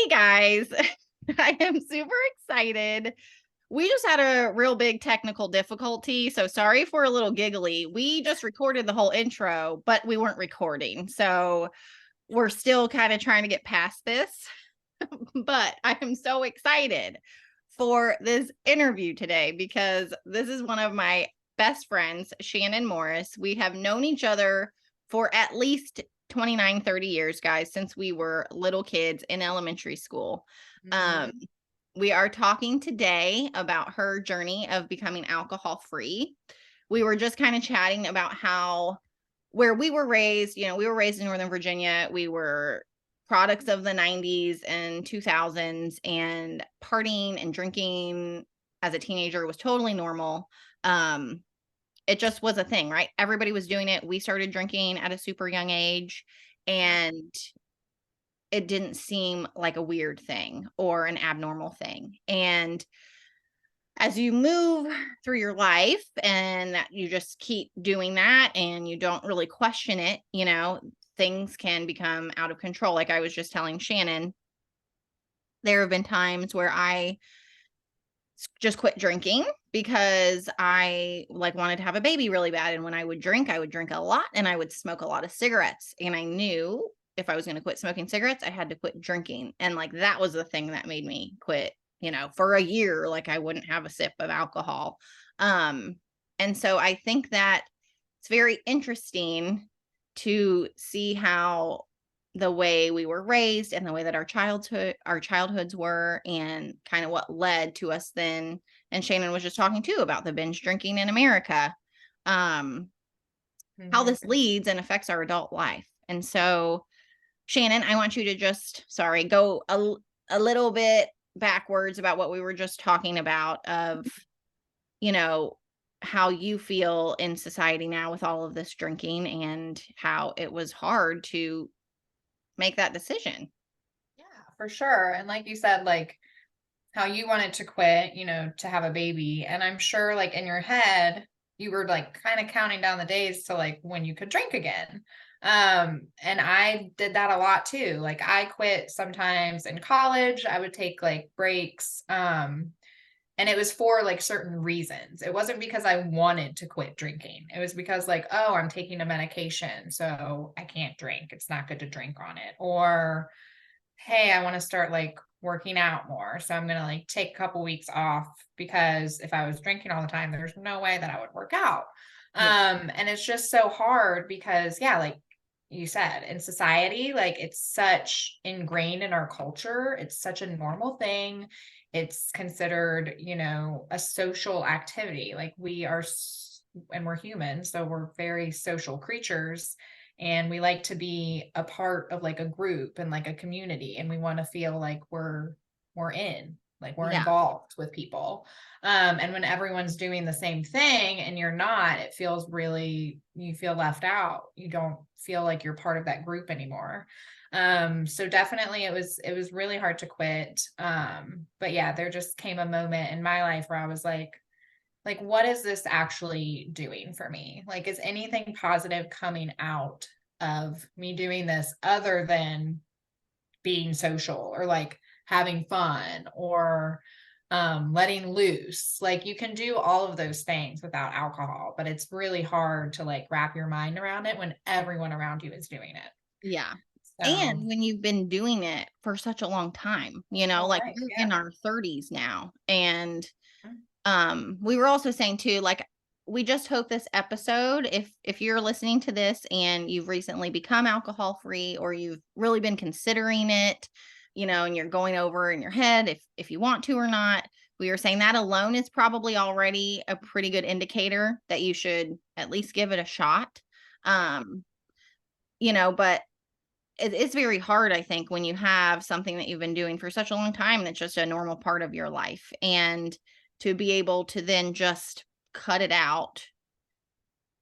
Hey guys, I am super excited. We just had a real big technical difficulty, so sorry if we're a little giggly. We just recorded the whole intro, but we weren't recording. So we're still kind of trying to get past this. But I am so excited for this interview today because this is one of my best friends, Shannon Morris. We have known each other for at least 29, 30 years, guys, since we were little kids in elementary school. We are talking today about her journey of becoming alcohol free. We were just kind of chatting about where we were raised, we were raised in Northern Virginia. We were products of the 90s and 2000s, and partying and drinking as a teenager was totally normal. It just was a thing, right? Everybody was doing it. We started drinking at a super young age, and it didn't seem like a weird thing or an abnormal thing. And as you move through your life and you just keep doing that and you don't really question it, things can become out of control. Like I was just telling Shannon, there have been times where I just quit drinking because I wanted to have a baby really bad. And when I would drink a lot, and I would smoke a lot of cigarettes. And I knew if I was going to quit smoking cigarettes, I had to quit drinking. And that was the thing that made me quit, for a year. I wouldn't have a sip of alcohol. And so I think that it's very interesting to see how the way we were raised and the way that our childhoods were, and kind of what led to us then. And Shannon was just talking too about the binge drinking in America, how this leads and affects our adult life. And so, Shannon, I want you to just, go a little bit backwards about what we were just talking about of, how you feel in society now with all of this drinking and how it was hard to make that decision. Yeah, for sure. And like you said, how you wanted to quit, to have a baby. And I'm sure in your head, you were kind of counting down the days to when you could drink again. And I did that a lot too. I quit sometimes in college. I would take breaks. And it was for certain reasons. It wasn't because I wanted to quit drinking. It was because oh, I'm taking a medication, so I can't drink. It's not good to drink on it. Or, hey, I want to start working out more. So I'm going to take a couple weeks off, because if I was drinking all the time, there's no way that I would work out. And it's just so hard because like you said, in society, it's such ingrained in our culture. It's such a normal thing. It's considered, a social activity. And we're humans, so we're very social creatures, and we like to be a part of a group and a community, and we want to feel like we're we're Yeah. involved with people. And when everyone's doing the same thing and you're not, it feels you feel left out. You don't feel like you're part of that group anymore. So definitely it was really hard to quit. But yeah, there just came a moment in my life where I was like, what is this actually doing for me? Is anything positive coming out of me doing this other than being social, or having fun, or letting loose? You can do all of those things without alcohol, but it's really hard to wrap your mind around it when everyone around you is doing it. Yeah. So, And when you've been doing it for such a long time, right, we're yeah. in our 30s now. And Mm. we were also saying too, we just hope this episode, if you're listening to this and you've recently become alcohol free, or you've really been considering it, and you're going over in your head if you want to or not, we were saying that alone is probably already a pretty good indicator that you should at least give it a shot. But it's very hard, I think, when you have something that you've been doing for such a long time that's just a normal part of your life, and to be able to then just cut it out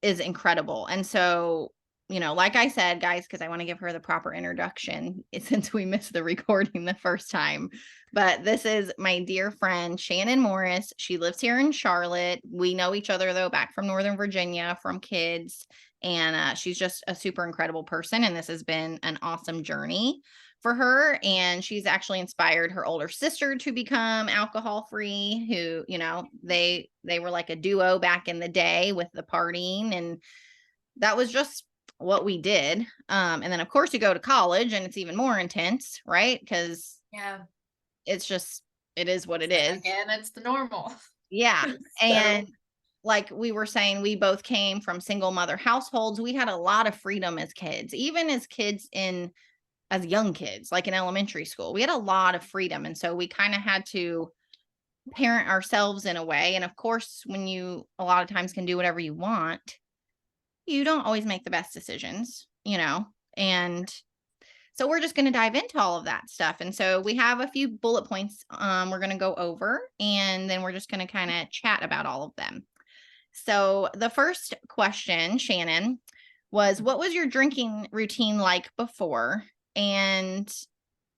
is incredible. And so, like I said, guys, because I want to give her the proper introduction since we missed the recording the first time. But this is my dear friend, Shannon Morris. She lives here in Charlotte. We know each other, though, back from Northern Virginia from kids. And she's just a super incredible person. And this has been an awesome journey for her, and she's actually inspired her older sister to become alcohol free, who, you know, they were like a duo back in the day with the partying, and that was just what we did. And then of course you go to college and it's even more intense, right? Because Yeah. it's just, it is what it Like, is. again, it's the normal. Yeah. So And like we were saying, we both came from single mother households. We had a lot of freedom as kids, even as kids as young kids, like in elementary school. We had a lot of freedom. And so we kind of had to parent ourselves in a way. And of course, when you a lot of times can do whatever you want, you don't always make the best decisions, you know? And so we're just going to dive into all of that stuff. And so we have a few bullet points we're going to go over, and then we're just going to kind of chat about all of them. So the first question, Shannon, was what was your drinking routine like before? And,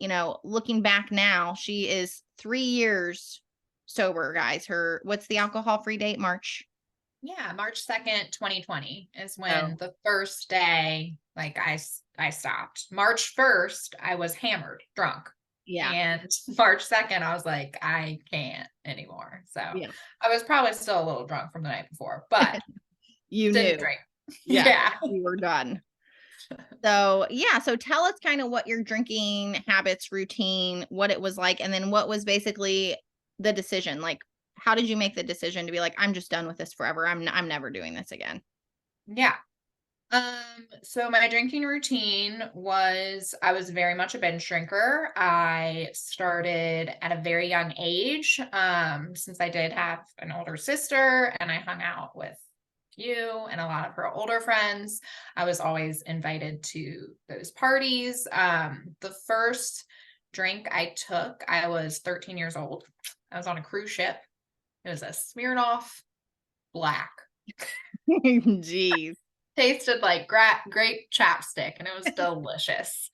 you know, looking back now, she is 3 years sober, guys. What's the alcohol free date? March. yeah, March 2nd, 2020 is Oh, when the first day, like I stopped. March 1st, I was hammered, drunk. yeah. And March 2nd, I was like, I can't anymore. So Yeah. I was probably still a little drunk from the night before, but You didn't knew. drink. Yeah. Yeah. You were done. So, yeah. So tell us kind of what your drinking habits, routine, what it was like, and then what was basically the decision. Like, how did you make the decision to be like, I'm just done with this forever. I'm never doing this again. Yeah. So my drinking routine was I was very much a binge drinker. I started at a very young age, since I did have an older sister and I hung out with you and a lot of her older friends. I was always invited to those parties. The first drink I took, I was 13 years old. I was on a cruise ship. It was a Smirnoff Black. Jeez. Tasted like grape chapstick and it was delicious.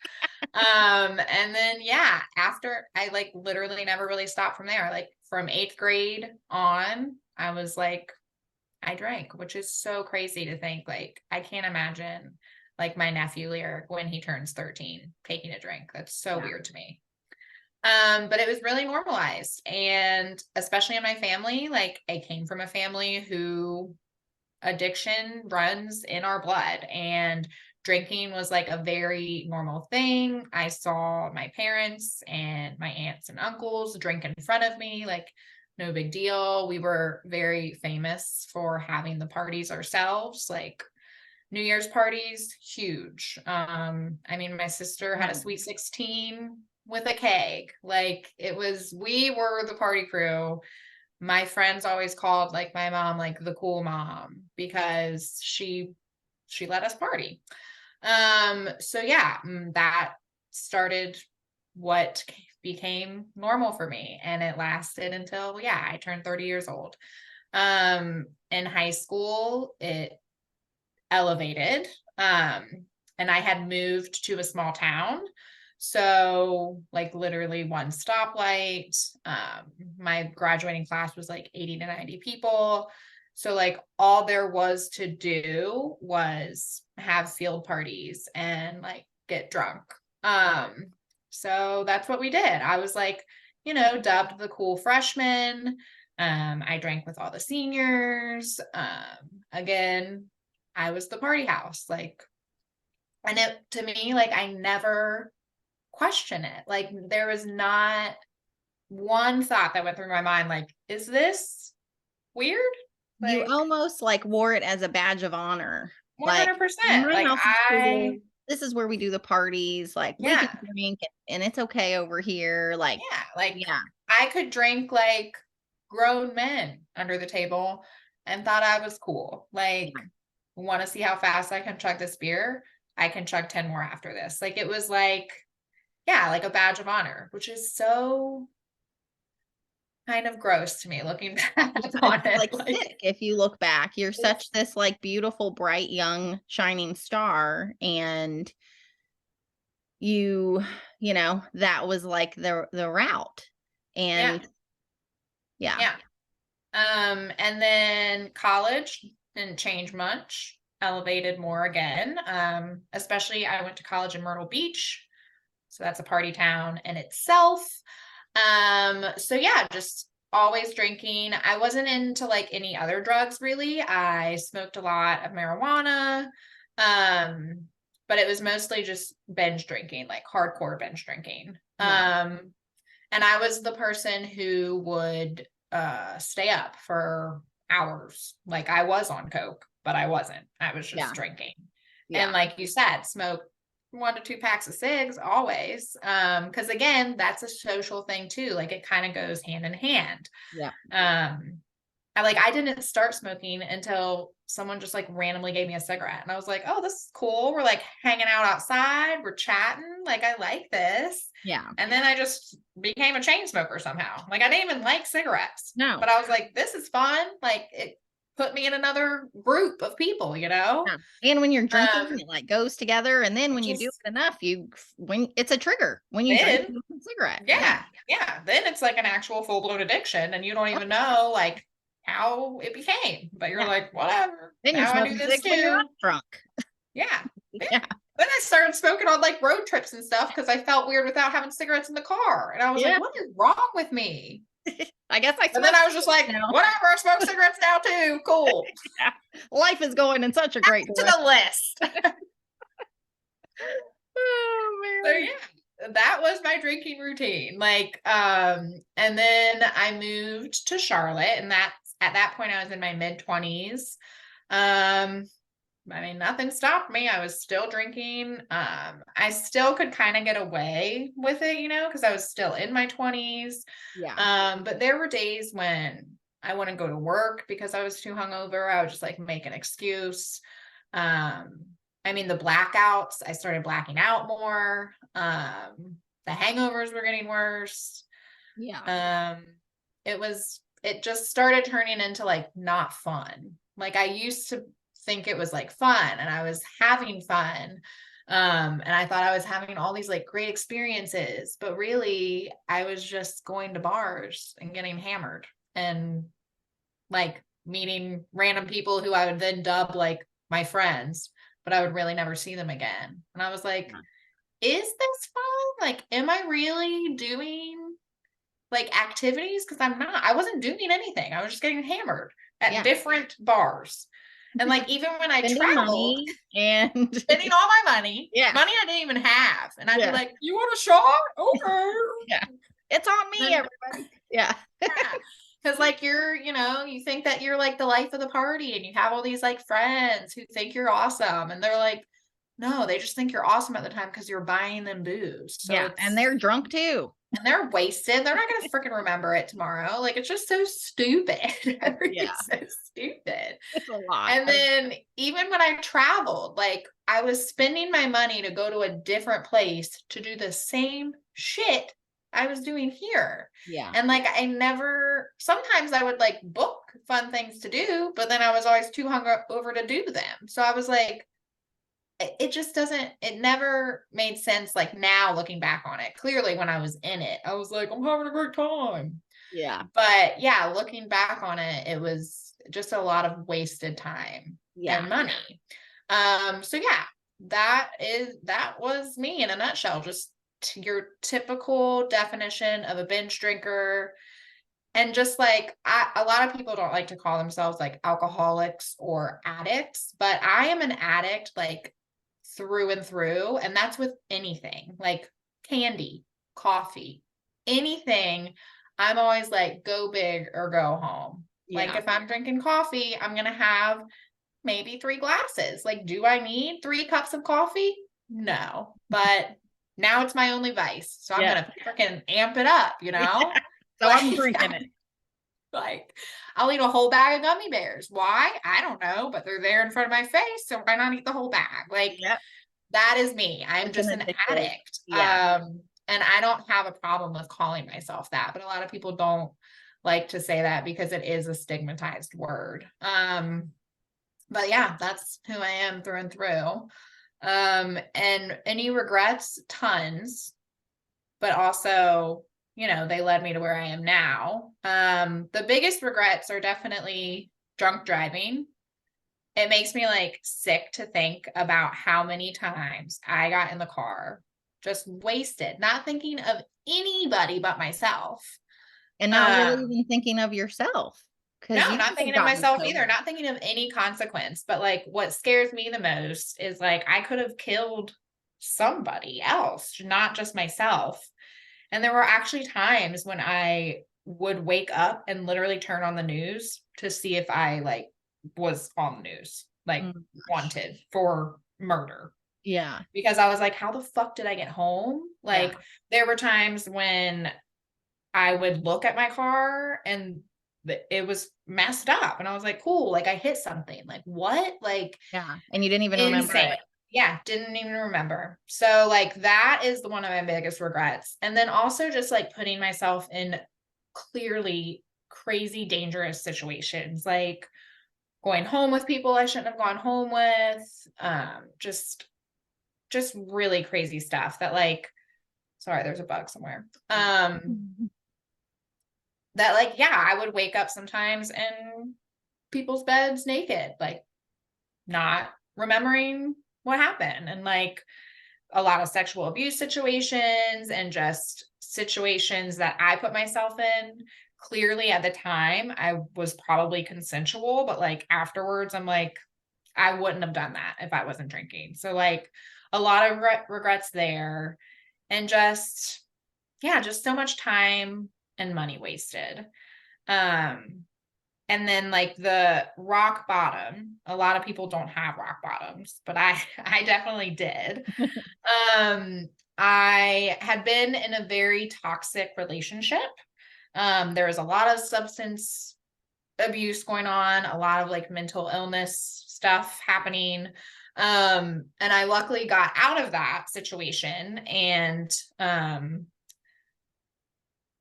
And then yeah, after I like literally never really stopped from there. Like from 8th grade on, I was like, I drank, which is so crazy to think. Like, I can't imagine like my nephew Lyric when he turns 13 taking a drink. That's so Yeah. weird to me. But it was really normalized. And especially in my family, like I came from a family who addiction runs in our blood, and drinking was like a very normal thing. I saw my parents and my aunts and uncles drink in front of me, like no big deal. We were very famous for having the parties ourselves, like New Year's parties, huge. I mean, my sister had a No. sweet 16 with a keg. Like we were the party crew. My friends always called like my mom like the cool mom because she let us party. So yeah, that started what became normal for me, and it lasted until yeah, I turned 30 years old. In high school, it elevated. And I had moved to a small town. So, like, literally one stoplight. My graduating class was like 80 to 90 people. So, like, all there was to do was have field parties and like get drunk. So that's what we did. I was like, dubbed the cool freshman. I drank with all the seniors. Again, I was the party house. Like, and it to me, like, I never question it. Like, there was not one thought that went through my mind, like, is this weird? You Like, almost like wore it as a badge of honor. Like, 100%. my Like, house is cool. This is where we do the parties. Like, we can yeah, drink and it's okay over here. Like, yeah, like, yeah. I could drink like grown men under the table and thought I was cool. Like, Yeah. want to see how fast I can chug this beer? I can chug 10 more after this. Like, it was like, yeah, like a badge of honor, which is so kind of gross to me looking back It's on it. like Like, sick if you look back. You're it's, such this like beautiful, bright, young, shining star. And you, you know, that was like the route. yeah, And yeah. yeah. And then college didn't change much, elevated more again. Especially I went to college in Myrtle Beach. So that's a party town in itself. So yeah, just always drinking. I wasn't into like any other drugs really. I smoked a lot of marijuana. But it was mostly just binge drinking, like hardcore binge drinking. Yeah. And I was the person who would stay up for hours. Like I was on coke, but I wasn't. I was just Yeah. drinking. And Yeah. like you said, smoke 1 to 2 packs of cigs always. Because again, that's a social thing too. Like it kind of goes hand in hand. Yeah. Um, I didn't start smoking until someone just like randomly gave me a cigarette. And I was like, oh, this is cool. We're like hanging out outside, we're chatting. Like, I like this. Yeah. And then I just became a chain smoker somehow. Like, I didn't even like cigarettes, No. but I was like, this is fun. Like, it put me in another group of people, you know? Yeah. And when you're drinking, it like goes together. And then when you do Just it enough, when it's a trigger, when you drink then, a cigarette. yeah, yeah. Then it's like an actual full blown addiction, and you don't even know like how it became, but you're Yeah. like, whatever. Then you're Now I do smoking this cigs when you're too. not drunk. Yeah. Yeah. Then I started smoking on like road trips and stuff because I felt weird without having cigarettes in the car. And I was Yeah. like, what is wrong with me? I guess I And smoke then I was just like, now. whatever, I smoke cigarettes now too. Cool. Yeah. Life is going in such a great To direction. the list. Oh So man. yeah, that was my drinking routine. And then I moved to Charlotte, and that's at that point I was in my mid-20s. I mean, nothing stopped me. I was still drinking. I still could kind of get away with it, you know, because I was still in my 20s. Yeah. But there were days when I wouldn't go to work because I was too hungover. I would just like make an excuse. I mean, the blackouts, I started blacking out more. The hangovers were getting worse. Yeah. It just started turning into like not fun. Like I used to think it was like fun and I was having fun. And I thought I was having all these like great experiences, but really I was just going to bars and getting hammered and like meeting random people who I would then dub like my friends, but I would really never see them again. And I was like, is this fun? Like, am I really doing like activities? Because I wasn't doing anything. I was just getting hammered at Yeah. different bars. And like, even when I Spending traveled, money and spending all my money, yeah. money I didn't even have. And I'd be Yeah. like, you want a shot? Okay. Yeah. It's on me, Then, everybody. Yeah. yeah. Because like you think that you're like the life of the party and you have all these like friends who think you're awesome. And they're like, no, they just think you're awesome at the time because you're buying them booze. So Yeah. And they're drunk too. and they're wasted. They're not going to freaking remember it tomorrow. Like, it's just so stupid. Yeah. Everything's so stupid. It's a lot. And then even when I traveled, like I was spending my money to go to a different place to do the same shit I was doing here. Yeah. And like sometimes I would like book fun things to do, but then I was always too hungover to do them. So I was like, it never made sense. Like now looking back on it, clearly when I was in it, I was like, I'm having a great time. Yeah. But yeah, looking back on it, it was just a lot of wasted time and money. So yeah, that was me in a nutshell. Just your typical definition of a binge drinker. And just like a lot of people don't like to call themselves like alcoholics or addicts, but I am an addict like through and through. And that's with anything like candy, coffee, anything. I'm always like, go big or go home. Like if I'm drinking coffee, I'm going to have maybe 3 glasses. Like, do I need 3 cups of coffee? No, but now it's my only vice. So I'm going to freaking amp it up, you know? So I'm drinking it. Like, I'll eat a whole bag of gummy bears. Why? I don't know, but they're there in front of my face. So why not eat the whole bag? Like, that is me. I'm just an addict. And I don't have a problem with calling myself that, but a lot of people don't like to say that because it is a stigmatized word. But yeah, that's who I am through and through. And any regrets? Tons, but also, you know, they led me to where I am now. The biggest regrets are definitely drunk driving. It makes me like sick to think about how many times I got in the car just wasted, not thinking of anybody but myself. And not really even thinking of yourself. Because No, you not could have thinking of gotten myself so either, hurt. not thinking of any consequence. But like what scares me the most is like I could have killed somebody else, not just myself. And there were actually times when I would wake up and literally turn on the news to see if I like was on the news, like Mm, gosh. wanted for murder. Yeah. Because I was like, how the fuck did I get home? Yeah. Like there were times when I would look at my car and it was messed up. And I was like, cool, like I hit something. Like what? Like Yeah. And you didn't even remember insane. it. Yeah, didn't even remember. So like that is the one of my biggest regrets. And then also just like putting myself in clearly crazy dangerous situations, like going home with people I shouldn't have gone home with. Just really crazy stuff that like, sorry, there's a bug somewhere. Mhm. That like, yeah, I would wake up sometimes in people's beds naked, like not remembering what happened. And like a lot of sexual abuse situations and just situations that I put myself in. Clearly at the time, I was probably consensual, but like afterwards, I'm like, I wouldn't have done that if I wasn't drinking. So like a lot of regrets there and just, yeah, just so much time and money wasted. Um, and then like the rock bottom, a lot of people don't have rock bottoms, but I I definitely did. Um, I had been in a very toxic relationship. There was a lot of substance abuse going on, a lot of like mental illness stuff happening. And I luckily got out of that situation and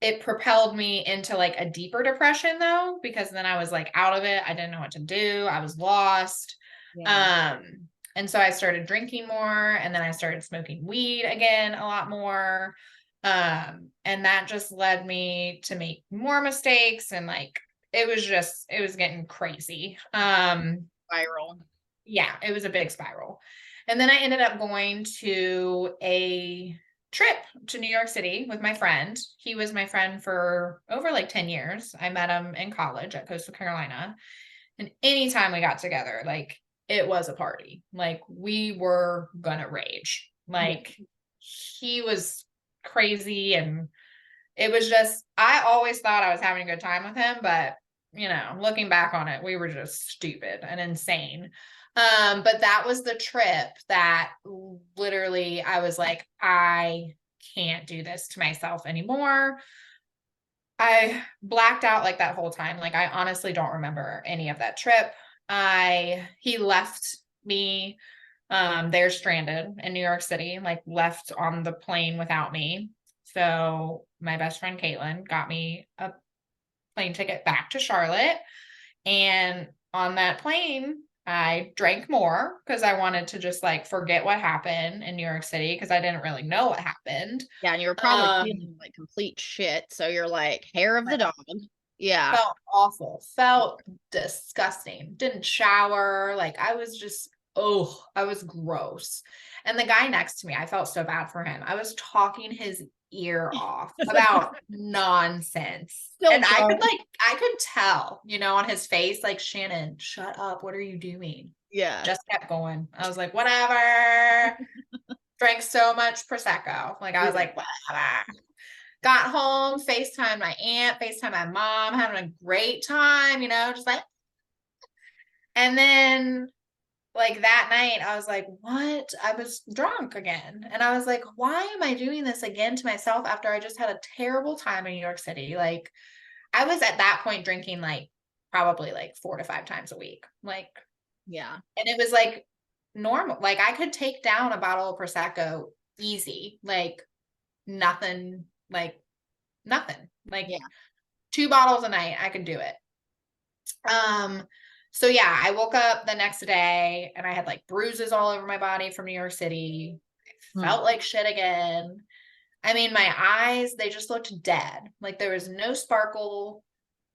it propelled me into like a deeper depression though, because then I was like out of it. I didn't know what to do. I was lost. Yeah. Um, and so I started drinking more and then I started smoking weed again a lot more. And that just led me to make more mistakes and like it was getting crazy. Viral. Yeah, it was a big spiral. And then I ended up going to a trip to New York City with my friend. He was my friend for over like 10 years. I met him in college at Coastal Carolina. And anytime we got together, like it was a party. Like we were gonna rage. Yeah. Like he was crazy and it was just, I always thought I was having a good time with him, but you know, looking back on it, we were just stupid and insane. But that was the trip that literally I was like, I can't do this to myself anymore. I blacked out like that whole time. Like I honestly don't remember any of that trip. He left me there stranded in New York City, like left on the plane without me. So my best friend Caitlin got me a plane ticket back to Charlotte. And on that plane, I drank more because I wanted to just like forget what happened in New York City because I didn't really know what happened. Yeah. And you were probably Um, feeling like complete shit. So you're like, hair of the dog. Yeah. felt awful, felt disgusting, didn't shower. Like I was just, oh, I was gross. And the guy next to me, I felt so bad for him. I was talking his ear off about nonsense. Still And I could drunk. like, I could tell, you know, on his face, like, Shannon, shut up. What are you doing? Yeah. Just kept going. I was like, whatever. Drank so much Prosecco. Like I was Yeah. like, whatever. Got home, FaceTime my aunt, FaceTime my mom, having a great time, you know, just like, and then like that night, I was like, what? I was drunk again. And I was like, why am I doing this again to myself after I just had a terrible time in New York City? Like, I was at that point drinking like probably like 4 to 5 times a week. Like, Yeah. and it was like normal. Like, I could take down a bottle of Prosecco easy, like, nothing, like, nothing. Like, Yeah. 2 bottles a night, I could do it. So yeah, I woke up the next day and I had like bruises all over my body from New York City. I Hmm. felt like shit again. I mean, my eyes, they just looked dead. Like there was no sparkle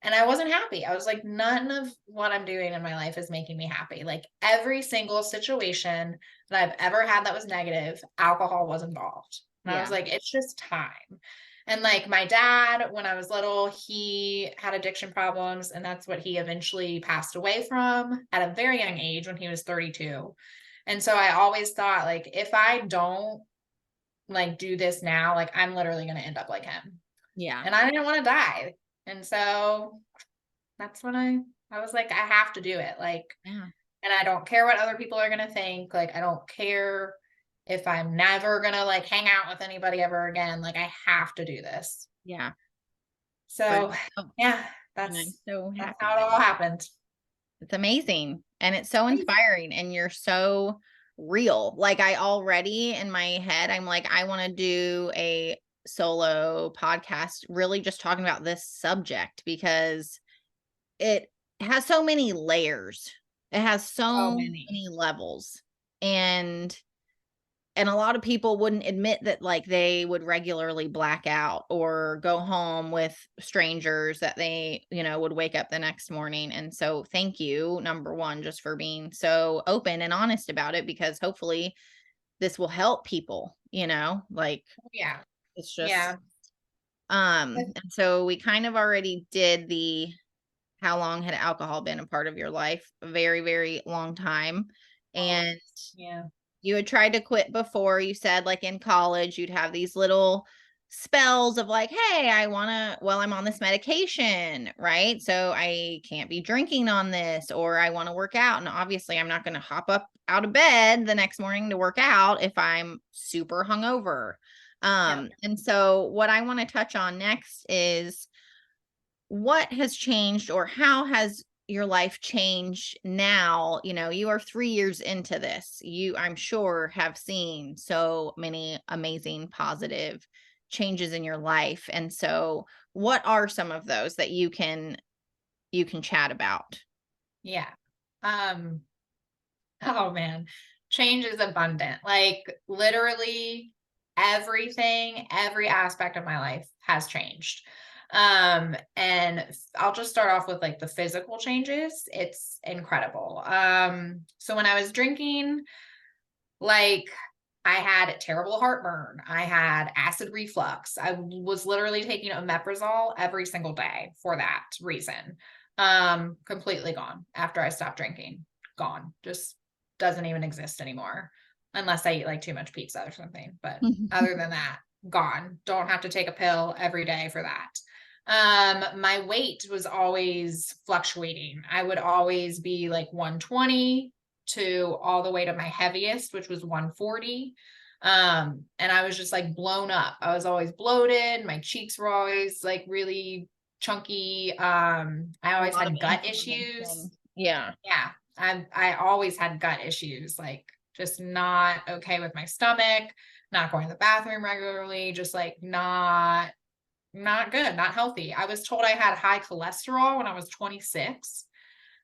and I wasn't happy. I was like, none of what I'm doing in my life is making me happy. Like every single situation that I've ever had that was negative, alcohol was involved. And I Yeah. was like, it's just time. And like my dad, when I was little, he had addiction problems, and that's what he eventually passed away from at a very young age when he was 32. And so I always thought, like, if I don't like do this now, like I'm literally going to end up like him. Yeah. And I didn't want to die. And so that's when I was like, I have to do it. Like, Yeah. and I don't care what other people are going to think. Like, I don't care if I'm never going to like hang out with anybody ever again. Like, I have to do this. Yeah. So, Oh, yeah, and I'm that's so that's happy. how it all happened. It's amazing. And it's so Crazy. inspiring. And you're so real. Like, I already in my head, I'm like, I want to do a solo podcast, really just talking about this subject because it has so many layers. It has So so many. many levels. And a lot of people wouldn't admit that, like, they would regularly black out or go home with strangers that they, would wake up the next morning. And so thank you, number one, just for being so open and honest about it, because hopefully this will help people, like, Yeah. it's just Yeah. and so we kind of already did the how long had alcohol been a part of your life? A very, very long time. Oh, And yeah. you had tried to quit before. You said, like, in college, you'd have these little spells of like, hey, I'm on this medication, right? So I can't be drinking on this, or I want to work out. And obviously, I'm not going to hop up out of bed the next morning to work out if I'm super hungover. Yeah. And so what I want to touch on next is what has changed, or how has your life changed now? You are 3 years into this. I'm sure, have seen so many amazing positive changes in your life. And so what are some of those that you can chat about? Yeah. Um, oh man, change is abundant. Like literally everything, every aspect of my life has changed. And I'll just start off with like the physical changes. It's incredible. So when I was drinking, like I had terrible heartburn. I had acid reflux. I was literally taking omeprazole every single day for that reason. Completely gone after I stopped drinking. Gone. Just doesn't even exist anymore. Unless I eat like too much pizza or something. But other than that, gone. Don't have to take a pill every day for that. My weight was always fluctuating. I would always be like 120 to all the way to my heaviest, which was 140. And I was just like blown up. I was always bloated. My cheeks were always like really chunky. I A always lot of had gut issues. inflammation. Yeah. Yeah. I always had gut issues, like just not okay with my stomach, not going to the bathroom regularly, just like not good, not healthy. I was told I had high cholesterol when I was 26.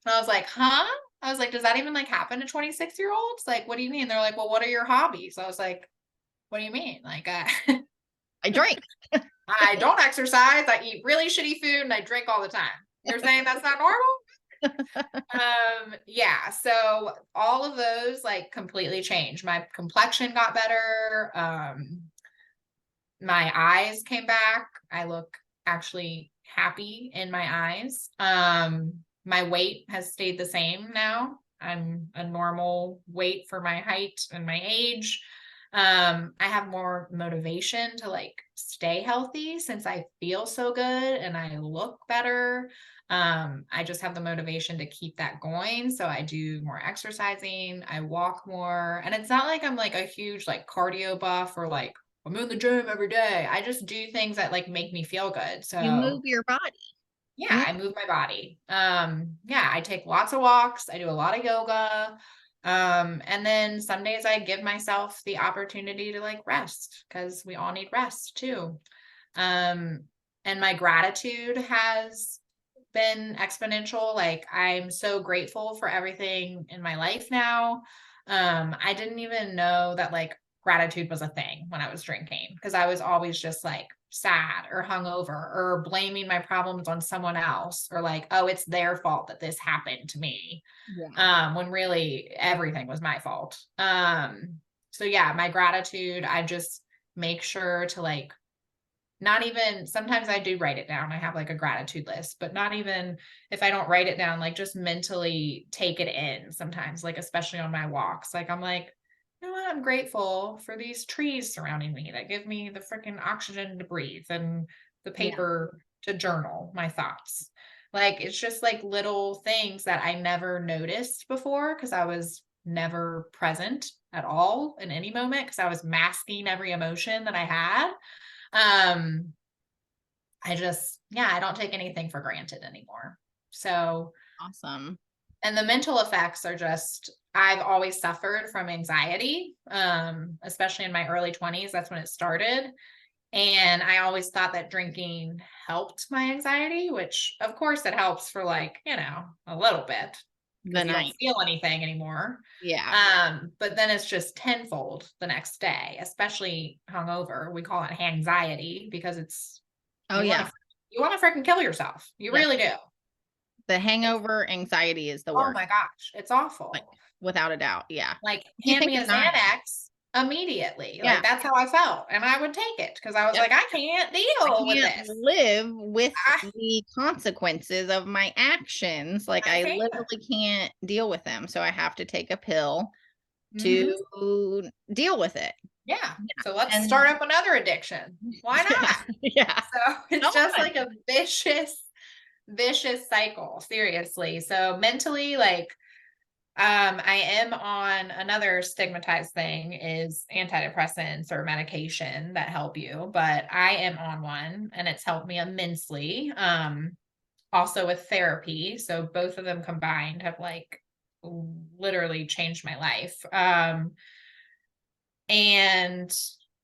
And I was like, huh? I was like, does that even like happen to 26-year-olds? Like, what do you mean? They're like, well, what are your hobbies? I was like, what do you mean? Like, I drink. I don't exercise. I eat really shitty food and I drink all the time. You're saying that's not normal? Yeah. So all of those like completely changed. My complexion got better. My eyes came back. I look actually happy in my eyes. My weight has stayed the same now. I'm a normal weight for my height and my age. I have more motivation to like stay healthy since I feel so good and I look better. I just have the motivation to keep that going. So I do more exercising, I walk more, and it's not like I'm like a huge like cardio buff or like I'm in the gym every day. I just do things that like make me feel good. You So move your body. yeah, Yeah. I move my body. Yeah, I take lots of walks. I do a lot of yoga. And then some days I give myself the opportunity to like rest because we all need rest too. Um, and my gratitude has been exponential. Like I'm so grateful for everything in my life now. I didn't even know that like gratitude was a thing when I was drinking because I was always just like sad or hungover or blaming my problems on someone else or like, oh, it's their fault that this happened to me. Yeah. When really everything was my fault. So yeah, my gratitude, I just make sure to like, not even, sometimes I do write it down. I have like a gratitude list, but not even if I don't write it down, like just mentally take it in sometimes, like especially on my walks. Like I'm like, you know what? I'm grateful for these trees surrounding me that give me the freaking oxygen to breathe and the Yeah. paper to journal my thoughts. Like it's just like little things that I never noticed before because I was never present at all in any moment because I was masking every emotion that I had. um I just, yeah, I don't take anything for granted anymore. So, Awesome. and the mental effects are just, I've always suffered from anxiety, especially in my early 20s. That's when it started. And I always thought that drinking helped my anxiety, which of course it helps for like, a little bit The because you don't night. feel anything anymore. Yeah. But then it's just tenfold the next day, especially hungover. We call it anxiety because it's, Oh you want yeah. to you want to freaking kill yourself. You Yep. really do. The It's, hangover anxiety is the oh worst. my gosh, it's Like awful. without a doubt. Yeah. Like You hand think me of a nine. Xanax immediately. Like Yeah. that's how I felt, and I would take it because I was Yep. like, I can't I deal with can't this. live with I the consequences of my actions. Like I I can't. literally can't deal with them. So I have to take a pill Hmm. to deal with it. Yeah. Yeah. So let's And start up another addiction. Why yeah. not? Yeah. So it's Come just on. like a vicious cycle, seriously. So mentally, like, I am on another stigmatized thing is antidepressants or medication that help you, but I am on one and it's helped me immensely. Also with therapy. So both of them combined have like literally changed my life. And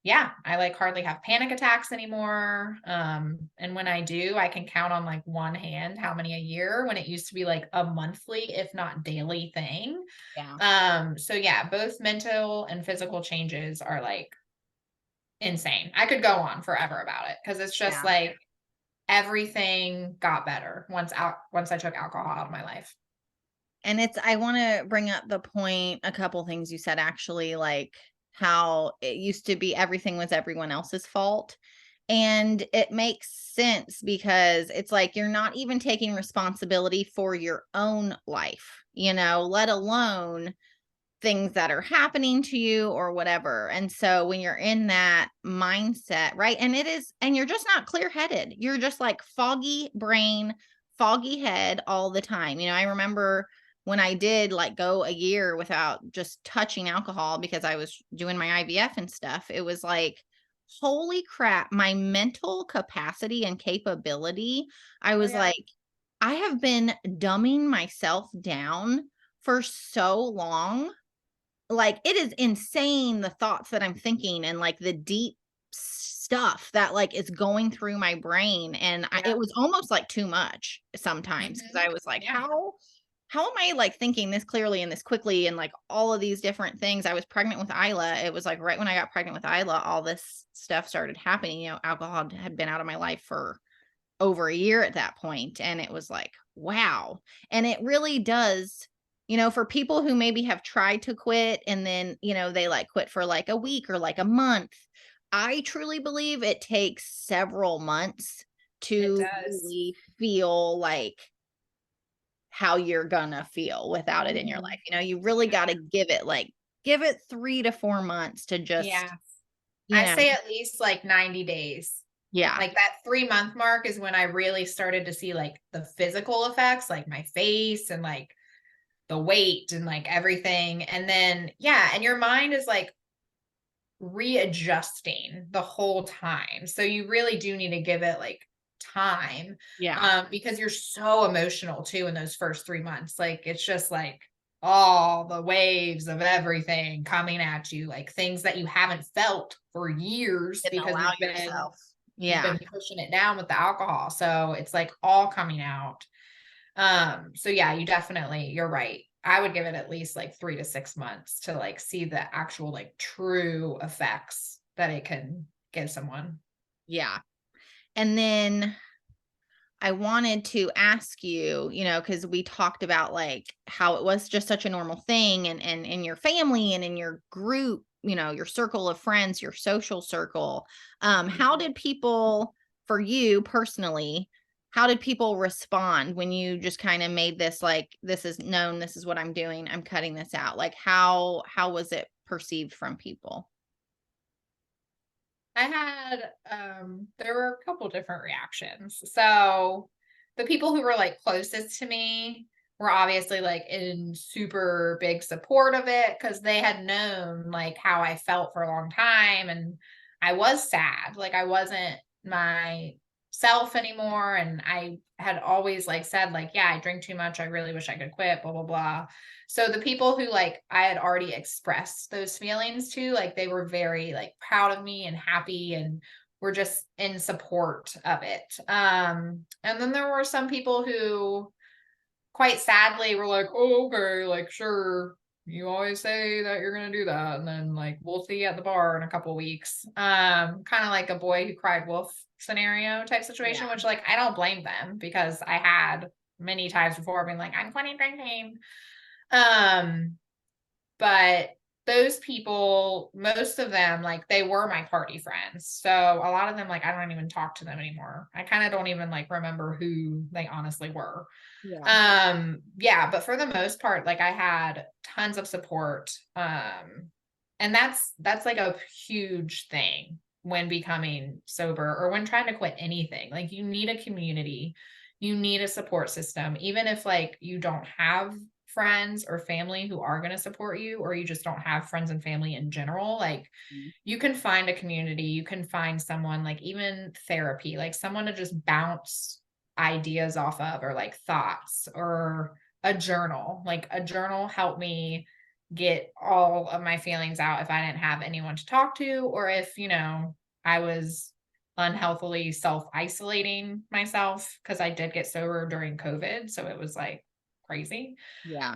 yeah, I like hardly have panic attacks anymore. And when I do, I can count on like one hand how many a year when it used to be like a monthly, if not daily thing. Yeah. So yeah, both mental and physical changes are like insane. I could go on forever about it because it's just Yeah. like everything got better once I took alcohol out of my life. And I want to bring up the point, a couple things you said actually, like how it used to be everything was everyone else's fault. And it makes sense because it's like you're not even taking responsibility for your own life, let alone things that are happening to you or whatever. And so when you're in that mindset, right? And you're just not clear headed. You're just like foggy brain, foggy head all the time. I remember when I did like go a year without just touching alcohol because I was doing my IVF and stuff, it was like, holy crap, my mental capacity and capability. I Oh was yeah. like, I have been dumbing myself down for so long. Like, it is insane the thoughts that I'm thinking and, like, the deep stuff that, like, is going through my brain, and it Yeah. was almost, like, too much sometimes because Hmm. I was like, Yeah. How am I, like, thinking this clearly and this quickly and, like, all of these different things?" I was pregnant with Isla. It was, like, right when I got pregnant with Isla, all this stuff started happening. Alcohol had been out of my life for over a year at that point, and it was like, wow. And it really does, for people who maybe have tried to quit and then, they like quit for like a week or like a month. I truly believe it takes several months It to does. really feel like how you're gonna feel without it in your Hmm. life. You really got to give it 3 to 4 months to Yeah. just, you I know, say at least like 90 days. yeah, Like that 3-month mark is when I really started to see like the physical effects, like my face and like the weight and like everything. And then, yeah, and your mind is like readjusting the whole time. So you really do need to give it like time, yeah, because you're so emotional too in those first 3 months. Like it's just like all the waves of everything coming at you, like things that you haven't felt for years didn't because allow you've been yourself. you've Yeah. been pushing it down with the alcohol. So it's like all coming out. So yeah, you're right. I would give it at least like 3 to 6 months to like see the actual like true effects that it can give someone. Yeah. And then I wanted to ask you, because we talked about like how it was just such a normal thing and in your family and in your group your circle of friends, your social circle. How did people, for you personally, how did people respond when you just kind of made this, like, this is known, this is what I'm doing, I'm cutting this out? Like, how was it perceived from people? I had there were a couple different reactions. So the people who were like closest to me were obviously like in super big support of it because they had known like how I felt for a long time, and I was sad. Like I wasn't myself anymore, and I had always like said like, yeah, I drink too much. I really wish I could quit, blah blah blah. So the people who like I had already expressed those feelings to, like they were very like proud of me and happy and were just in support of it. And then there were some people who quite sadly were like, "Oh, okay, like sure. You always say that you're gonna do that, and then like we'll see you at the bar in a couple weeks." Kind of like a boy who cried wolf scenario type situation, Yeah. which like I don't blame them because I had many times before being like, "I'm quitting drinking." Um, but those people, most of them, like they were my party friends. So a lot of them, like I don't even talk to them anymore. I kind of don't even like remember who they honestly were. Yeah. Yeah, but for the most part, like I had tons of support. And that's like a huge thing when becoming sober or when trying to quit anything. Like you need a community, you need a support system, even if like you don't have friends or family who are going to support you, or you just don't have friends and family in general. Like Mhm. you can find a community, you can find someone, like even therapy, like someone to just bounce ideas off of, or like thoughts, or a journal. Like a journal helped me get all of my feelings out if I didn't have anyone to talk to, or if, I was unhealthily self-isolating myself, because I did get sober during COVID. So it was like crazy. Yeah.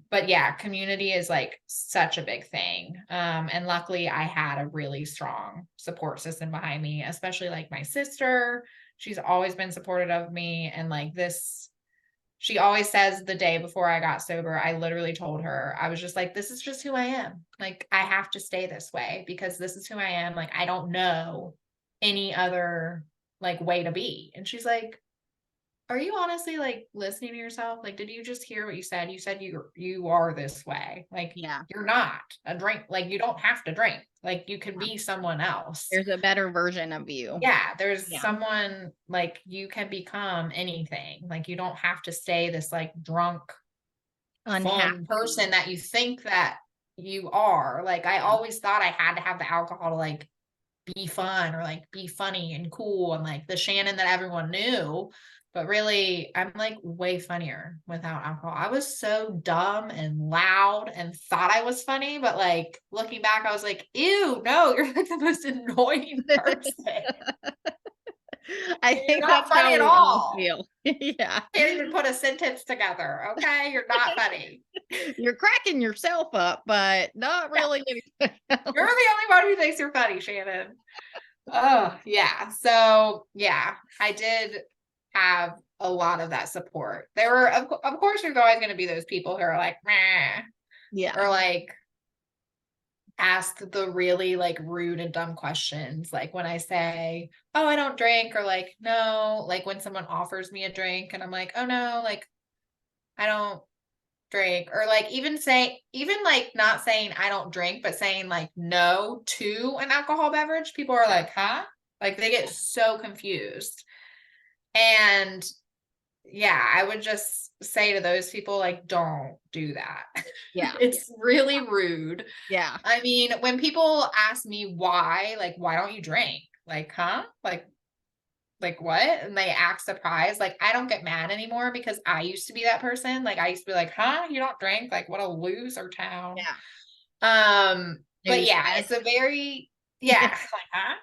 But yeah, community is like such a big thing. And luckily I had a really strong support system behind me, especially like my sister. She's always been supportive of me. And like this, she always says the day before I got sober, I literally told her, I was just like, this is just who I am. Like, I have to stay this way because this is who I am. Like, I don't know any other like way to be. And she's like, are you honestly like listening to yourself? Like, did you just hear what you said? You said you are this way. Like, Yeah. you're not a drink. Like, you don't have to drink. Like, you can Yeah. be someone else. There's a better version of you. Yeah, there's Yeah. someone like you can become anything. Like, you don't have to stay this like drunk, fun person Unhappy. that you think that you are. Like, I Yeah. always thought I had to have the alcohol to like be fun or like be funny and cool and like the Shannon that everyone knew. But really, I'm like way funnier without alcohol. I was so dumb and loud and thought I was funny, but like looking back, I was like, ew, no, you're like the most annoying person. I You're think not that's funny how at we all all. feel. Yeah. Can't even put a sentence together. Okay. You're not funny. You're cracking yourself up, but not Yeah. really anybody You're else. the only one who thinks you're funny, Shannon. Oh, yeah. So, yeah, I did have a lot of that support. There were, of course, there's always going to be those people who are like, meh, or Yeah. like ask the really like rude and dumb questions. Like when I say, oh, I don't drink, or like, no, like when someone offers me a drink and I'm like, oh, no, like I don't drink, or like even like not saying I don't drink, but saying like no to an alcohol beverage, people are Yeah. like, huh? Like they get so confused. And yeah, I would just say to those people, like, don't do that. Yeah. It's really rude. Yeah. I mean, when people ask me why, like, why don't you drink? Like, huh? Like what? And they act surprised. Like, I don't get mad anymore because I used to be that person. Like, I used to be like, huh? You don't drink? Like, what a loser town. Yeah. But yeah, Newsflash. it's a very, yeah, like, huh?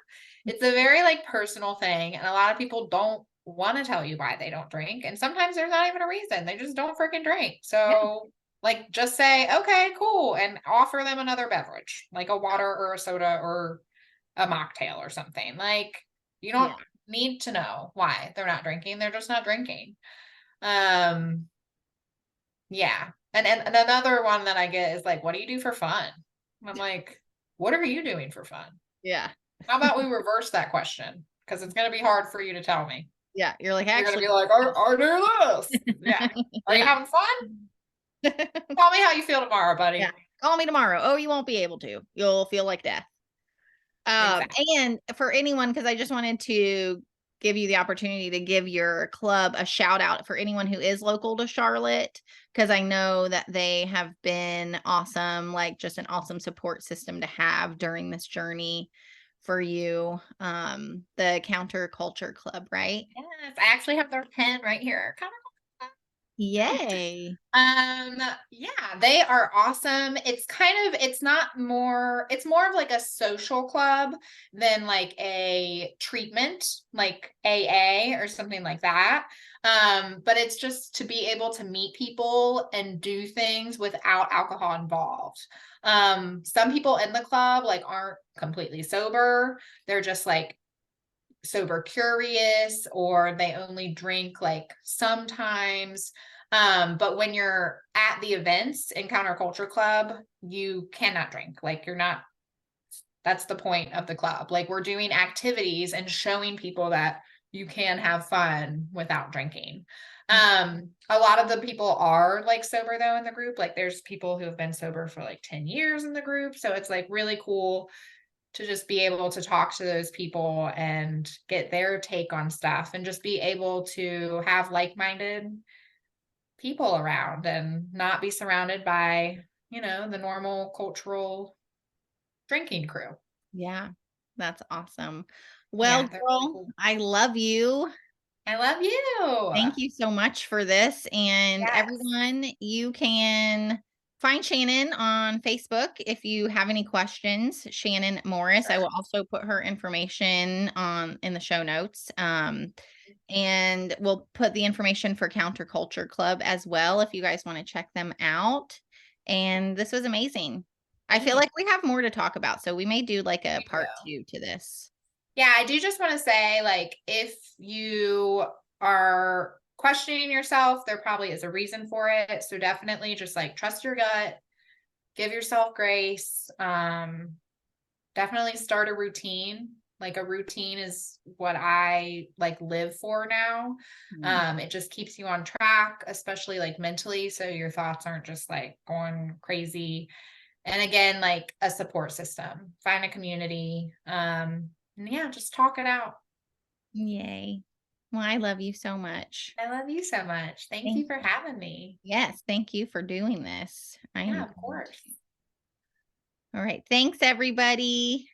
It's a very like personal thing. And a lot of people don't want to tell you why they don't drink. And sometimes there's not even a reason. They just don't freaking drink. Yeah. So like just say, okay, cool. And offer them another beverage, like a water or a soda or a mocktail or something. Like you don't Yeah. need to know why they're not drinking. They're just not drinking. Um, yeah. And another one that I get is like, what do you do for fun? And I'm like, what are you doing for fun? Yeah. How about we reverse that question? Because it's going to be hard for you to tell me. Yeah. You're like, You're going to actually, be like, I do this. Yeah. Are you yeah. having fun? Tell me how you feel tomorrow, Yeah. buddy. Call me tomorrow. Oh, you won't be able to. You'll feel like death. Exactly. And for anyone, because I just wanted to give you the opportunity to give your club a shout out for anyone who is local to Charlotte, because I know that they have been awesome, like just an awesome support system to have during this journey for you. The Counterculture Club, right? Yes, I actually have their pen right here. Yay. Yeah, they are awesome. It's not more, it's more of like a social club than like a treatment, like AA or something like that. But it's just to be able to meet people and do things without alcohol involved. Some people in the club like aren't completely sober. They're just like sober curious, or they only drink like sometimes. But when you're at the events in Counterculture Club, you cannot drink. Like you're not, that's the point of the club. Like we're doing activities and showing people that you can have fun without drinking. A lot of the people are like sober though in the group. Like there's people who have been sober for like 10 years in the group. So it's like really cool to just be able to talk to those people and get their take on stuff and just be able to have like-minded people around and not be surrounded by, the normal cultural drinking crew. Yeah, that's awesome. Well, Yeah, they're really girl, cool. I love you. I love you. Thank you so much for this. And Yes. everyone, you can find Shannon on Facebook if you have any questions. Shannon Morris. I Sure. will also put her information on in the show notes. And we'll put the information for Counterculture Club as well if you guys want to check them out. And this was amazing. I feel Thanks. like we have more to talk about, so we may do like a We part do. 2 to this. Yeah, I do just want to say, like, if you are questioning yourself, there probably is a reason for it. So definitely just like trust your gut, give yourself grace. Definitely start a routine. Like a routine is what I like live for now. Mm. It just keeps you on track, especially like mentally, so your thoughts aren't just like going crazy. And again, like a support system, find a community. And yeah, just talk it out. Yay. Well, I love you so much. I love you so much. Thank Thank you for having me. Yes, thank you for doing this. I am Yeah, of going course. to. All right. Thanks, everybody.